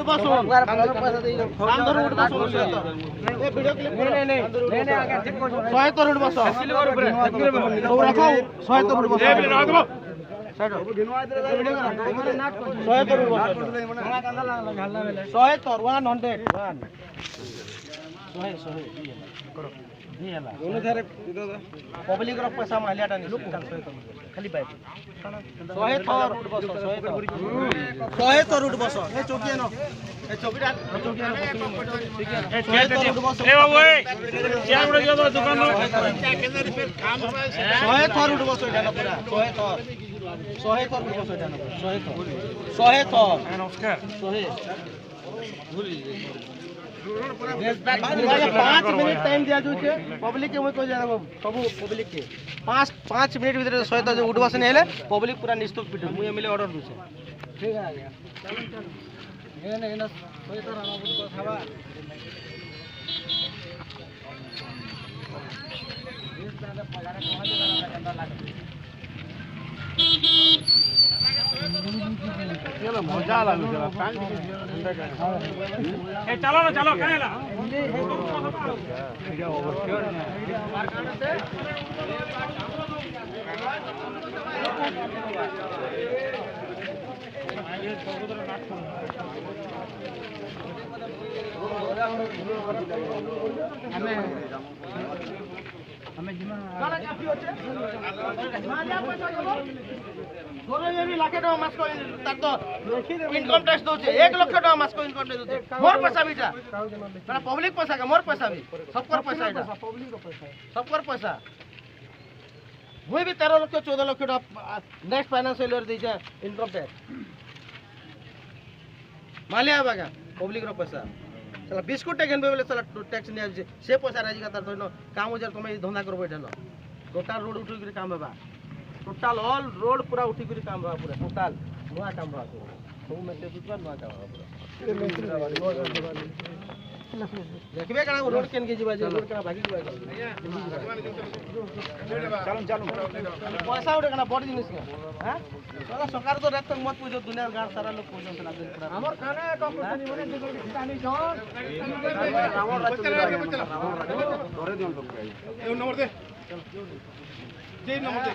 उठबो सुन काम धर उठबो सुन ए video clip नहीं आगे ठीक को 100 तो उठबो सुन तो रखो 100 तो उठबो ए रखबो साइड गिनवा दे वीडियो कर 100 तो उठबो 100 तो 100 करो ये हला दोनों थारे पब्लिक रो पैसा मालियाटा नहीं खाली बाइक 100 थोर उठबो 100 थोर उठबो ए चौकी न ए चौकीटा चौकी ठीक है ए बाबू ए क्या उड़ गयो दुकान में काम 100 थोर उठबो एटा न पूरा 100 थोर उठबो एटा न 100 थोर नमस्कार 5 मिनट टाइम दिया जुचे पब्लिक के मैं को जाना सब पब्लिक के 5 मिनट भीतर 100 जो उठवास नहीं हेले पब्लिक पूरा निस्तुक पिट मु एमएलए ऑर्डर दूचे ठीक है आज्ञा चलो ये नहीं ना 100 तो रामा बुट को खावा इस दादा पगार कहां से गंदा लागे चलो मजा लागो चलो ए चलो ना चलो कनेला हमें जिमा काला काफी होचे मालिया पैसा देबो गोरे ये भी लाख टका मास को तार तो इनकम टैक्स दोचे 1 लाख टका मास को इनकम टैक्स दोचे मोर पैसा बीटा माने पब्लिक पैसा का मोर पैसा भी सबकर पैसा एटा पब्लिक को पैसा सबकर पैसा होई भी 13 लाख 14 लाख टका नेक्स्ट फाइनेंशियल ईयर देजा इनकम टैक्स मालिया बागा पब्लिक रो पैसा चला बिस्कुट टेकन बेले चला टैक्स नहीं आजे से पैसा राजी का तार तो काम हो जाए तुम्हें धंधा करबो एटा न टोटल रोड उठी कर काम हेबा टोटल ऑल रोड पूरा उठी कर काम बा पूरा टोटल नया काम बा सब में से दूसरा नया काम बा देखबे कना रोड केन के जीवा जे रोड कना भागी जीवा चलो पैसा उठे कना बड़ जिनिस के हां सारा सरकार तो रात तक मत पूछो दुनिया गांव सारा लोग पूछो चला दिन पूरा हमर खाना कंपनी मने देखो ठिका नहीं जान रावण रात धरे दियो लोग ए नंबर दे जे नंबर दे